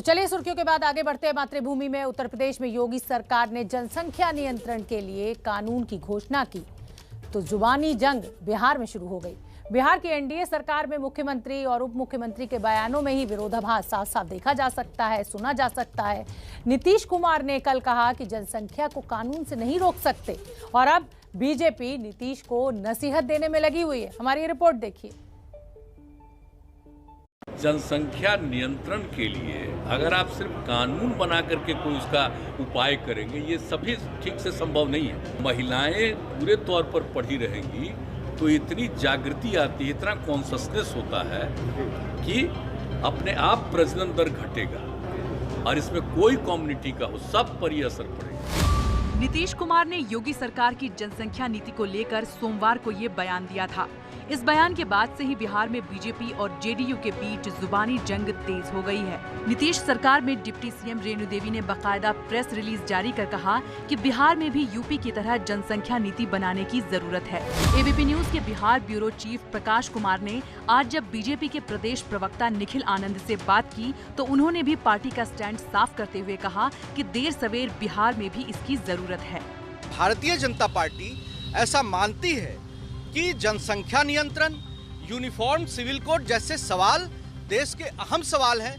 चलिए सुर्खियों के बाद आगे बढ़ते हैं। मातृभूमि में उत्तर प्रदेश में योगी सरकार ने जनसंख्या नियंत्रण के लिए कानून की घोषणा की तो जुबानी जंग बिहार में शुरू हो गई। बिहार की एनडीए सरकार में मुख्यमंत्री और उप मुख्यमंत्री के बयानों में ही विरोधाभास साफ साफ देखा जा सकता है, सुना जा सकता है। नीतीश कुमार ने कल कहा कि जनसंख्या को कानून से नहीं रोक सकते और अब बीजेपी नीतीश को नसीहत देने में लगी हुई है। हमारी रिपोर्ट देखिए। जनसंख्या नियंत्रण के लिए अगर आप सिर्फ कानून बना करके कोई उसका उपाय करेंगे, ये सभी ठीक से संभव नहीं है। महिलाएं पूरे तौर पर पढ़ी रहेंगी तो इतनी जागृति आती है, इतना कॉन्शसनेस होता है कि अपने आप प्रजनन दर घटेगा और इसमें कोई कम्युनिटी का हो, सब पर ही असर पड़ेगा। नीतीश कुमार ने योगी सरकार की जनसंख्या नीति को लेकर सोमवार को ये बयान दिया था। इस बयान के बाद से ही बिहार में बीजेपी और जेडीयू के बीच जुबानी जंग तेज हो गई है। नीतीश सरकार में डिप्टी सीएम रेणु देवी ने बाकायदा प्रेस रिलीज जारी कर कहा कि बिहार में भी यूपी की तरह जनसंख्या नीति बनाने की जरूरत है। एबीपी न्यूज के बिहार ब्यूरो चीफ प्रकाश कुमार ने आज जब बीजेपी के प्रदेश प्रवक्ता निखिल आनंद से बात की तो उन्होंने भी पार्टी का स्टैंड साफ करते हुए कहा कि देर सवेर बिहार में भी इसकी जरूरत है। भारतीय जनता पार्टी ऐसा मानती है कि जनसंख्या नियंत्रण, यूनिफॉर्म सिविल कोड जैसे सवाल देश के अहम सवाल हैं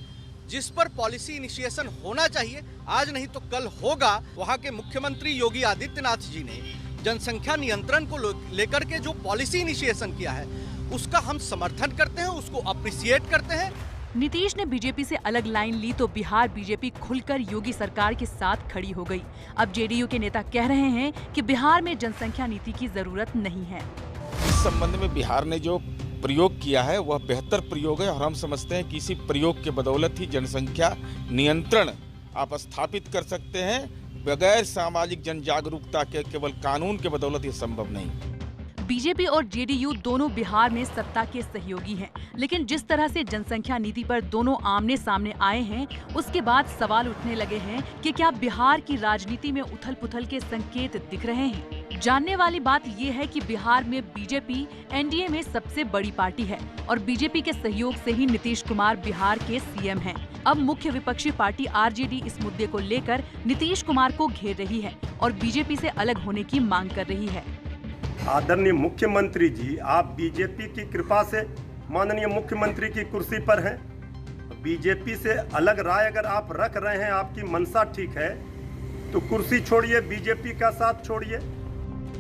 जिस पर पॉलिसी इनिशिएशन होना चाहिए। आज नहीं तो कल होगा। वहां के मुख्यमंत्री योगी आदित्यनाथ जी ने जनसंख्या नियंत्रण को लेकर के जो पॉलिसी इनिशिएशन किया है उसका हम समर्थन करते हैं, उसको अप्रिशिएट करते हैं। नीतीश ने बीजेपी से अलग लाइन ली तो बिहार बीजेपी खुलकर योगी सरकार के साथ खड़ी हो गई। अब जेडीयू के नेता कह रहे हैं कि बिहार में जनसंख्या नीति की जरूरत नहीं है। इस संबंध में बिहार ने जो प्रयोग किया है वह बेहतर प्रयोग है और हम समझते हैं कि इसी प्रयोग के बदौलत ही जनसंख्या नियंत्रण आप स्थापित कर सकते हैं। बगैर सामाजिक जन जागरूकता के केवल कानून के बदौलत ये संभव नहीं। बीजेपी और जेडीयू दोनों बिहार में सत्ता के सहयोगी हैं, लेकिन जिस तरह से जनसंख्या नीति पर दोनों आमने सामने आए हैं उसके बाद सवाल उठने लगे हैं कि क्या बिहार की राजनीति में उथल-पुथल के संकेत दिख रहे हैं। जानने वाली बात ये है कि बिहार में बीजेपी एनडीए में सबसे बड़ी पार्टी है और बीजेपी के सहयोग से ही नीतीश कुमार बिहार के सीएम हैं। अब मुख्य विपक्षी पार्टी आरजेडी इस मुद्दे को लेकर नीतीश कुमार को घेर रही है और बीजेपी से अलग होने की मांग कर रही है। आदरणीय मुख्यमंत्री जी, आप बीजेपी की कृपा से माननीय मुख्यमंत्री की कुर्सी पर हैं। बीजेपी से अलग राय अगर आप रख रहे हैं, आपकी मंशा ठीक है तो कुर्सी छोड़िए, बीजेपी का साथ छोड़िए।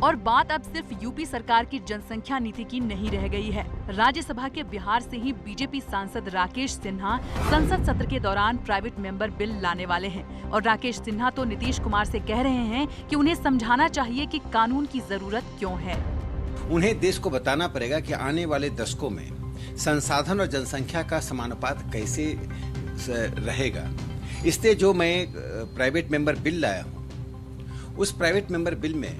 और बात अब सिर्फ यूपी सरकार की जनसंख्या नीति की नहीं रह गई है। राज्यसभा के बिहार से ही बीजेपी सांसद राकेश सिन्हा संसद सत्र के दौरान प्राइवेट मेंबर बिल लाने वाले हैं और राकेश सिन्हा तो नीतीश कुमार से कह रहे हैं कि उन्हें समझाना चाहिए कि कानून की जरूरत क्यों है। उन्हें देश को बताना पड़ेगा कि आने वाले दशकों में संसाधन और जनसंख्या का समानुपात कैसे रहेगा। इसलिए जो मैं प्राइवेट मेंबर बिल लाया हूँ, उस प्राइवेट मेंबर बिल में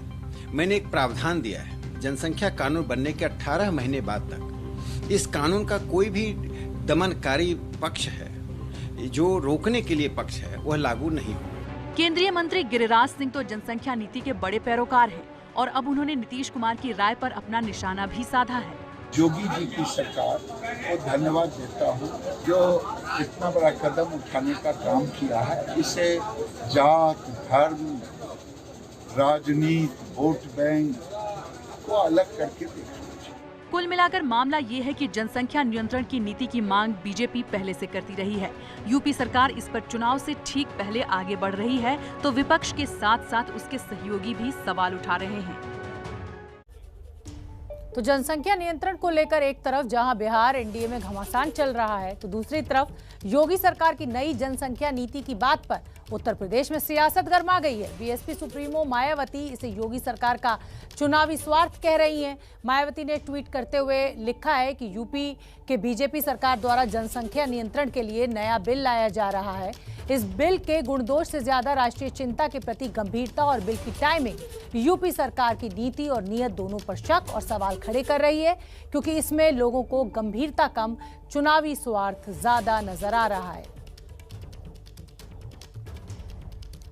मैंने एक प्रावधान दिया है। जनसंख्या कानून बनने के 18 महीने बाद तक इस कानून का कोई भी दमनकारी पक्ष है, जो रोकने के लिए पक्ष है, वह लागू नहीं हो। केंद्रीय मंत्री गिरिराज सिंह तो जनसंख्या नीति के बड़े पैरोकार हैं और अब उन्होंने नीतीश कुमार की राय पर अपना निशाना भी साधा है। योगी जी की सरकार को धन्यवाद देता हूँ जो इतना बड़ा कदम उठाने का काम किया है। इससे जात, धर्म, राजनीति, वोट बैंक को अलग करके देखना। कुल मिलाकर मामला ये है कि जनसंख्या नियंत्रण की नीति की मांग बीजेपी पहले से करती रही है। यूपी सरकार इस पर चुनाव से ठीक पहले आगे बढ़ रही है तो विपक्ष के साथ साथ उसके सहयोगी भी सवाल उठा रहे हैं। तो जनसंख्या नियंत्रण को लेकर एक तरफ जहां बिहार एनडीए में घमासान चल रहा है तो दूसरी तरफ योगी सरकार की नई जनसंख्या नीति की बात पर उत्तर प्रदेश में सियासत गर्मा गई है। बीएसपी सुप्रीमो मायावती इसे योगी सरकार का चुनावी स्वार्थ कह रही हैं। मायावती ने ट्वीट करते हुए लिखा है कि यूपी के बीजेपी सरकार द्वारा जनसंख्या नियंत्रण के लिए नया बिल लाया जा रहा है। इस बिल के गुणदोष से ज्यादा राष्ट्रीय चिंता के प्रति गंभीरता और बिल की टाइमिंग यूपी सरकार की नीति और नीयत दोनों पर शक और सवाल खड़े कर रही है, क्योंकि इसमें लोगों को गंभीरता कम, चुनावी स्वार्थ ज्यादा नजर आ रहा है।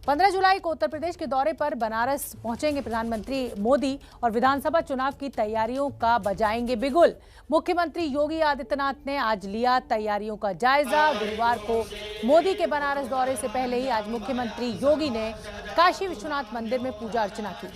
15 जुलाई को उत्तर प्रदेश के दौरे पर बनारस पहुंचेंगे प्रधानमंत्री मोदी और विधानसभा चुनाव की तैयारियों का बजाएंगे बिगुल। मुख्यमंत्री योगी आदित्यनाथ ने आज लिया तैयारियों का जायजा। गुरुवार को मोदी के बनारस दौरे से पहले ही आज मुख्यमंत्री योगी ने काशी विश्वनाथ मंदिर में पूजा अर्चना की।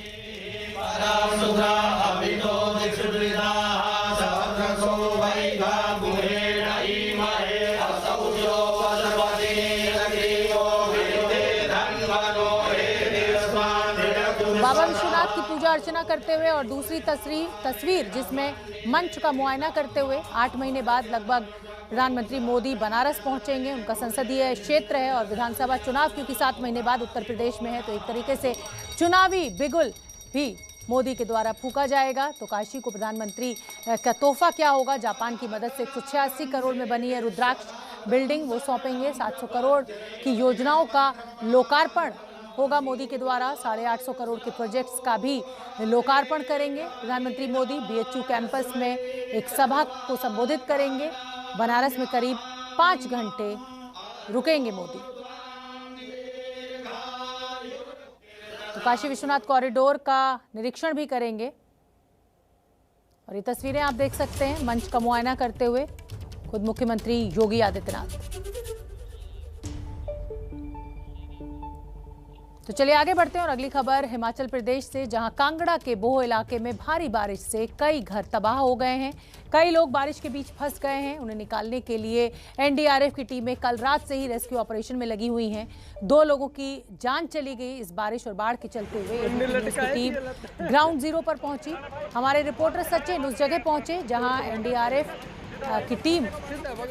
बाबा विश्वनाथ की पूजा अर्चना करते हुए और दूसरी तस्वीर जिसमें मंच का मुआयना करते हुए 8 महीने बाद लगभग प्रधानमंत्री मोदी बनारस पहुंचेंगे। उनका संसदीय क्षेत्र है और विधानसभा चुनाव क्योंकि 7 महीने बाद उत्तर प्रदेश में है, तो एक तरीके से चुनावी बिगुल भी मोदी के द्वारा फूंका जाएगा। तो काशी को प्रधानमंत्री का तोहफा क्या होगा? जापान की मदद से 186 करोड़ में बनी है रुद्राक्ष बिल्डिंग, वो सौंपेंगे। 700 करोड़ की योजनाओं का लोकार्पण होगा मोदी के द्वारा। 850 करोड़ के प्रोजेक्ट्स का भी लोकार्पण करेंगे प्रधानमंत्री मोदी। BHU कैंपस में एक सभा को संबोधित करेंगे। बनारस में करीब 5 घंटे रुकेंगे मोदी। तो काशी विश्वनाथ कॉरिडोर का निरीक्षण भी करेंगे और ये तस्वीरें आप देख सकते हैं मंच का मुआयना करते हुए खुद मुख्यमंत्री योगी आदित्यनाथ। तो चलिए आगे बढ़ते हैं और अगली खबर हिमाचल प्रदेश से, जहां कांगड़ा के बोह इलाके में भारी बारिश से कई घर तबाह हो गए हैं। कई लोग बारिश के बीच फंस गए हैं। उन्हें निकालने के लिए NDRF की टीमें कल रात से ही रेस्क्यू ऑपरेशन में लगी हुई हैं। 2 लोगों की जान चली गई इस बारिश और बाढ़ के चलते हुए। की टीम ग्राउंड जीरो पर पहुंची। हमारे रिपोर्टर सचिन उस जगह पहुंचे जहां NDRF की टीम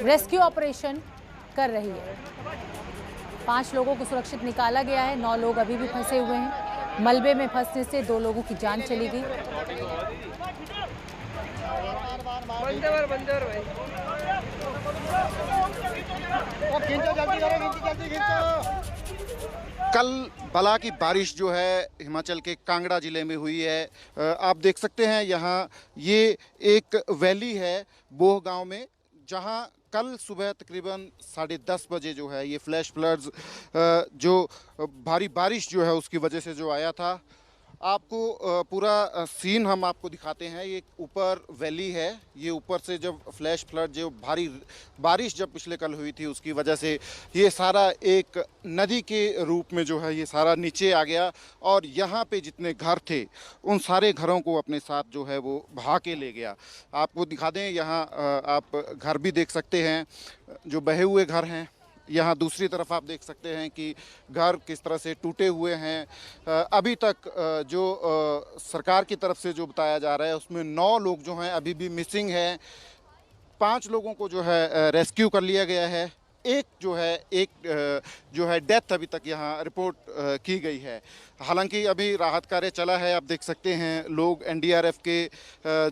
रेस्क्यू ऑपरेशन कर रही है। 5 लोगों को सुरक्षित निकाला गया है। 9 लोग अभी भी फंसे हुए हैं। मलबे में फंसने से 2 लोगों की जान चली गई। कल बला की बारिश जो है हिमाचल के कांगड़ा जिले में हुई है। आप देख सकते हैं यहाँ ये एक वैली है बोह गांव में, जहां कल सुबह तकरीबन 10:30 बजे जो है ये फ्लैश फ्लड्स जो भारी बारिश जो है उसकी वजह से जो आया था। आपको पूरा सीन हम आपको दिखाते हैं। ये ऊपर वैली है, ये ऊपर से जब फ्लैश फ्लड जो भारी बारिश जब पिछले कल हुई थी उसकी वजह से ये सारा एक नदी के रूप में जो है ये सारा नीचे आ गया और यहाँ पे जितने घर थे उन सारे घरों को अपने साथ जो है वो बहा के ले गया। आपको दिखा दें, यहाँ आप घर भी देख सकते हैं जो बहे हुए घर हैं। यहाँ दूसरी तरफ आप देख सकते हैं कि घर किस तरह से टूटे हुए हैं। अभी तक जो सरकार की तरफ से जो बताया जा रहा है उसमें 9 लोग जो हैं अभी भी मिसिंग हैं। 5 लोगों को जो है रेस्क्यू कर लिया गया है। एक जो है डेथ अभी तक यहाँ रिपोर्ट की गई है। हालांकि अभी राहत कार्य चला है। आप देख सकते हैं लोग NDRF के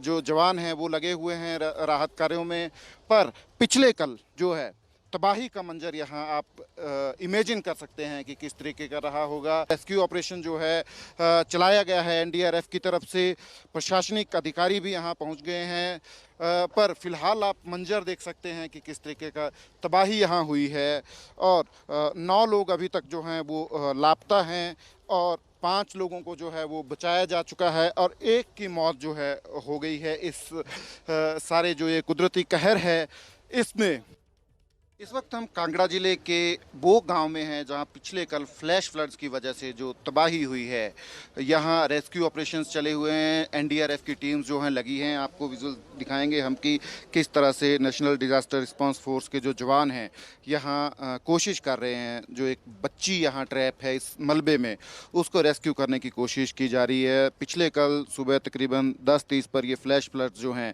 जो जवान हैं वो लगे हुए हैं राहत कार्यों में। पर पिछले कल जो है तबाही का मंजर यहाँ आप इमेजिन कर सकते हैं कि किस तरीके का रहा होगा। रेस्क्यू ऑपरेशन जो है चलाया गया है NDRF की तरफ से। प्रशासनिक अधिकारी भी यहाँ पहुँच गए हैं। पर फिलहाल आप मंजर देख सकते हैं कि किस तरीके का तबाही यहाँ हुई है और 9 लोग अभी तक जो हैं वो लापता हैं और 5 लोगों को जो है वो बचाया जा चुका है और 1 की मौत जो है हो गई है। इस सारे जो ये कुदरती कहर है इसमें इस वक्त हम कांगड़ा जिले के बोह गांव में हैं, जहां पिछले कल फ्लैश फ्लड्स की वजह से जो तबाही हुई है। यहां रेस्क्यू ऑपरेशंस चले हुए हैं। NDRF की टीम्स जो हैं लगी हैं। आपको विजुअल दिखाएंगे हम कि किस तरह से नेशनल डिज़ास्टर रिस्पांस फोर्स के जो जवान हैं यहाँ कोशिश कर रहे हैं। जो एक बच्ची यहाँ ट्रैप है इस मलबे में, उसको रेस्क्यू करने की कोशिश की जा रही है। पिछले कल सुबह तकरीबन 10:30 पर ये फ्लैश फ्लड्स जो हैं,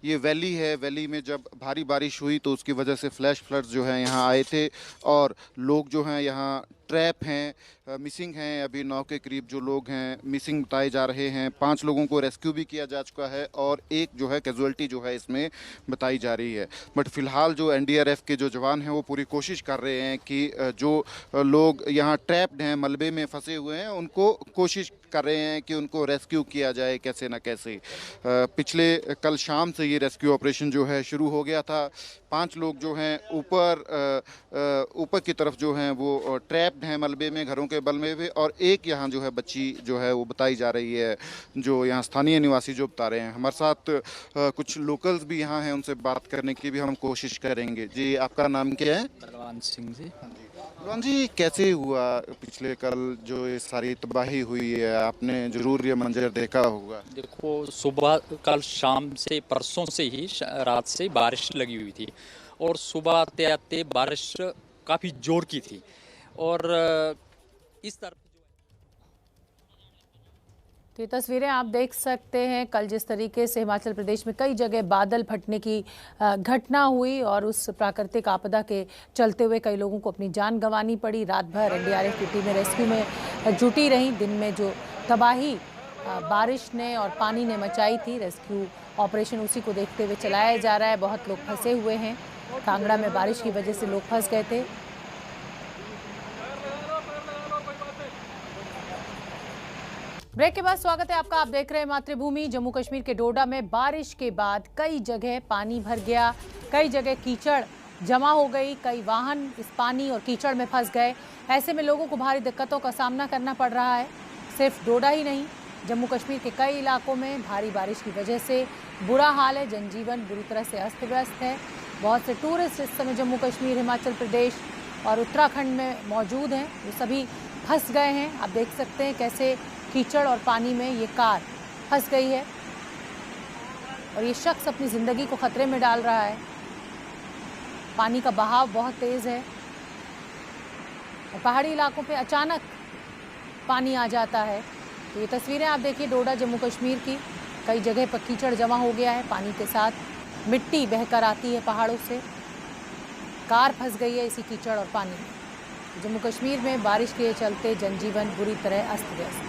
ये वैली है, वैली में जब भारी बारिश हुई तो उसकी वजह से फ्लैश फ्लड्स जो हैं यहाँ आए थे और लोग जो हैं यहाँ ट्रैप हैं, मिसिंग हैं। अभी 9 के करीब जो लोग हैं मिसिंग बताए जा रहे हैं। 5 लोगों को रेस्क्यू भी किया जा चुका है और 1 जो है कैजुअल्टी जो है इसमें बताई जा रही है। बट फिलहाल जो NDRF के जो जवान हैं वो पूरी कोशिश कर रहे हैं कि जो लोग यहाँ ट्रैप्ड हैं, मलबे में फंसे हुए हैं, उनको कोशिश कर रहे हैं कि उनको रेस्क्यू किया जाए कैसे ना कैसे। पिछले कल शाम से ये रेस्क्यू ऑपरेशन जो है शुरू हो गया था। 5 लोग जो हैं ऊपर की तरफ जो हैं वो ट्रैप हैं मलबे में, घरों के बल में, और एक यहाँ जो है बच्ची जो है वो बताई जा रही है, जो यहाँ स्थानीय निवासी जो बता रहे हैं। हमारे साथ कुछ लोकल्स भी यहाँ हैं, उनसे बात करने की भी हम कोशिश करेंगे। जी, आपका नाम क्या है? बलवान सिंह जी। बलवान जी, कैसे हुआ पिछले कल जो ये सारी तबाही हुई है? आपने जरूर ये मंजर देखा होगा। देखो, सुबह कल शाम से परसों से ही रात से बारिश लगी हुई थी और सुबह आते आते बारिश काफ़ी जोर की थी और इस तरफ तो ये तस्वीरें आप देख सकते हैं। कल जिस तरीके से हिमाचल प्रदेश में कई जगह बादल फटने की घटना हुई और उस प्राकृतिक आपदा के चलते हुए कई लोगों को अपनी जान गंवानी पड़ी। रात भर एनडीआरएफ की टीमें रेस्क्यू में जुटी रहीं। दिन में जो तबाही बारिश ने और पानी ने मचाई थी, रेस्क्यू ऑपरेशन उसी को देखते हुए चलाया जा रहा है। बहुत लोग फंसे हुए हैं। कांगड़ा में बारिश की वजह से लोग फंस गए थे। ब्रेक के बाद स्वागत है आपका। आप देख रहे हैं मातृभूमि। जम्मू कश्मीर के डोडा में बारिश के बाद कई जगह पानी भर गया, कई जगह कीचड़ जमा हो गई, कई वाहन इस पानी और कीचड़ में फंस गए। ऐसे में लोगों को भारी दिक्कतों का सामना करना पड़ रहा है। सिर्फ डोडा ही नहीं, जम्मू कश्मीर के कई इलाकों में भारी बारिश की वजह से बुरा हाल है। जनजीवन बुरी तरह से अस्त व्यस्त है। बहुत से टूरिस्ट इस समय जम्मू कश्मीर, हिमाचल प्रदेश और उत्तराखंड में मौजूद हैं। वो सभी फंस गए हैं। आप देख सकते हैं कैसे कीचड़ और पानी में ये कार फंस गई है और ये शख्स अपनी ज़िंदगी को खतरे में डाल रहा है। पानी का बहाव बहुत तेज़ है और पहाड़ी इलाकों पे अचानक पानी आ जाता है। तो ये तस्वीरें आप देखिए डोडा जम्मू कश्मीर की। कई जगह पर कीचड़ जमा हो गया है, पानी के साथ मिट्टी बहकर आती है पहाड़ों से। कार फंस गई है इसी कीचड़ और पानी में। जम्मू कश्मीर में बारिश के चलते जनजीवन बुरी तरह अस्त व्यस्त।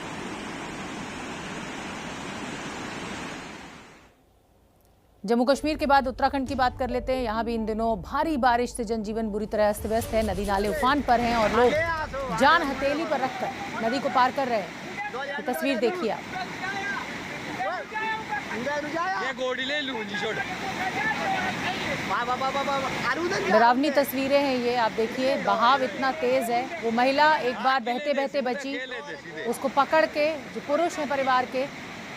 जम्मू कश्मीर के बाद उत्तराखंड की बात कर लेते हैं। यहाँ भी इन दिनों भारी बारिश से जनजीवन बुरी तरह अस्त व्यस्त है। नदी नाले उफान पर हैं और लोग जान हथेली पर रखकर नदी को पार कर रहे हैं। तो तस्वीर देखिए आप। डरावनी तस्वीरें हैं ये, आप देखिए। बहाव इतना तेज है। वो महिला एक बार बहते बहते बची, उसको पकड़ के जो पुरुष हैं परिवार के,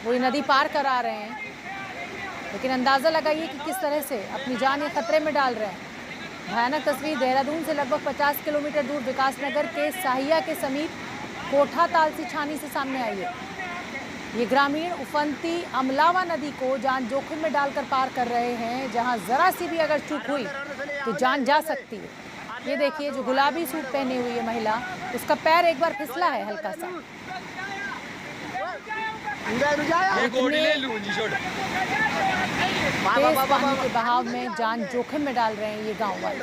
वो ये नदी पार करा रहे हैं। लेकिन अंदाज़ा लगाइए कि किस तरह से अपनी जान ये खतरे में डाल रहे हैं। भयानक तस्वीर देहरादून से लगभग 50 किलोमीटर दूर विकासनगर के साहिया के समीप कोठा तालसी छानी से सामने आई है। ये ग्रामीण उफनती अमलावा नदी को जान जोखिम में डालकर पार कर रहे हैं, जहां जरा सी भी अगर चूक हुई तो जान जा सकती है। ये देखिए, जो गुलाबी सूट पहने हुई है महिला, उसका पैर एक बार फिसला है हल्का सा। तेज पानी के बहाव में जान जोखिम में डाल रहे हैं ये गांव वाले।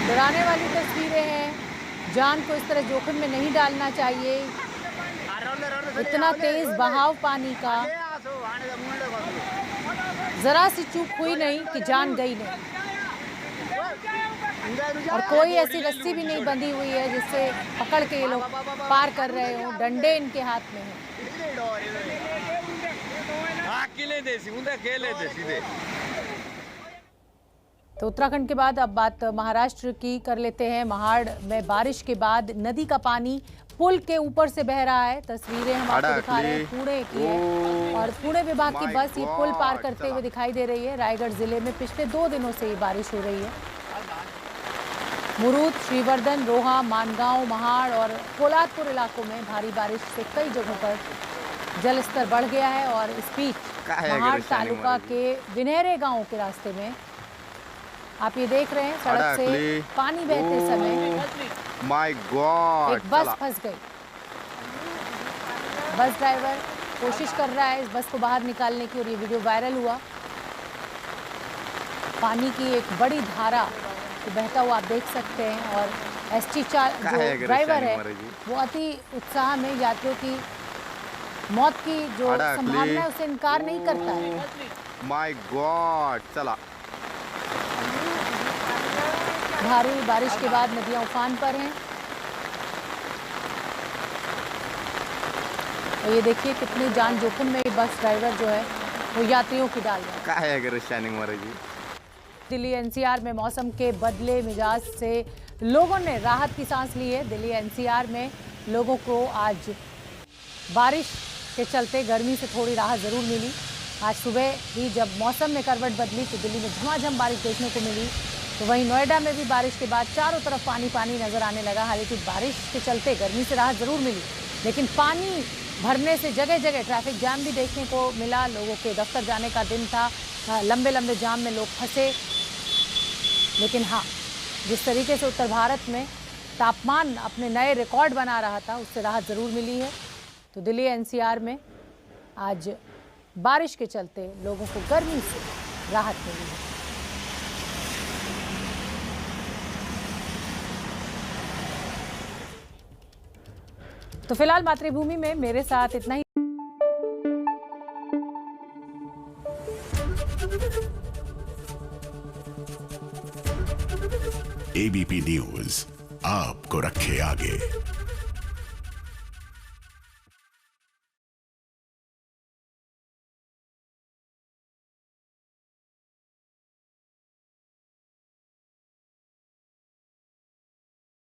डराने वाली तस्वीरें हैं। जान को इस तरह जोखिम में नहीं डालना चाहिए। इतना तेज बहाव पानी का, जरा सी चूक हुई नहीं कि जान गई नहीं। और कोई ऐसी रस्सी भी नहीं बंधी हुई है जिससे पकड़ के ये लोग पार कर रहे हो। डंडे इनके हाथ में हैं। तो उत्तराखंड के बाद अब बात महाराष्ट्र की कर लेते हैं। महाड़ में बारिश के बाद नदी का पानी पुल के ऊपर से बह रहा है। तस्वीरें हम आपको दिखा रहे हैं पुणे की है और पुणे विभाग की बस ये पुल पार करते हुए दिखाई दे रही है। रायगढ़ जिले में पिछले 2 दिनों से ये बारिश हो रही है। मुरूद, श्रीवर्धन, रोहा, मानगांव, महाड़ और कोलादपुर इलाकों में भारी बारिश से कई जगहों पर जल स्तर बढ़ गया है। और इस बीच महाड़ तालुका के विनहरे गांव के रास्ते में आप ये देख रहे हैं, सड़क से पानी बहते समय माय गॉड एक बस फंस गई। बस ड्राइवर कोशिश कर रहा है इस बस को बाहर निकालने की और ये वीडियो वायरल हुआ। पानी की एक बड़ी धारा तो बहता हुआ आप देख सकते हैं। और एसटी जो ड्राइवर है वो अति उत्साह में यात्रियों की मौत की जो संभावना है उसे इनकार नहीं करता है। माय गॉड, चला भारी बारिश के बाद नदियां उफान पर हैं और ये देखिए कितने जान जोखिम में ये बस ड्राइवर जो है वो यात्रियों की डाल रहा है। दिल्ली एनसीआर में मौसम के बदले मिजाज से लोगों ने राहत की सांस ली है। दिल्ली एनसीआर में लोगों को आज बारिश के चलते गर्मी से थोड़ी राहत जरूर मिली। आज सुबह ही जब मौसम में करवट बदली तो दिल्ली में झमाझम बारिश देखने को मिली, तो वहीं नोएडा में भी बारिश के बाद चारों तरफ पानी पानी नजर आने लगा। हालांकि बारिश के चलते गर्मी से राहत जरूर मिली, लेकिन पानी भरने से जगह जगह ट्रैफिक जाम भी देखने को मिला। लोगों के दफ्तर जाने का दिन था, लंबे लंबे जाम में लोग फंसे। लेकिन हाँ, जिस तरीके से उत्तर भारत में तापमान अपने नए रिकॉर्ड बना रहा था, उससे राहत ज़रूर मिली है। तो दिल्ली एनसीआर में आज बारिश के चलते लोगों को गर्मी से राहत मिली है। तो फिलहाल मातृभूमि में मेरे साथ इतना ही। एबीपी न्यूज आपको रखे आगे।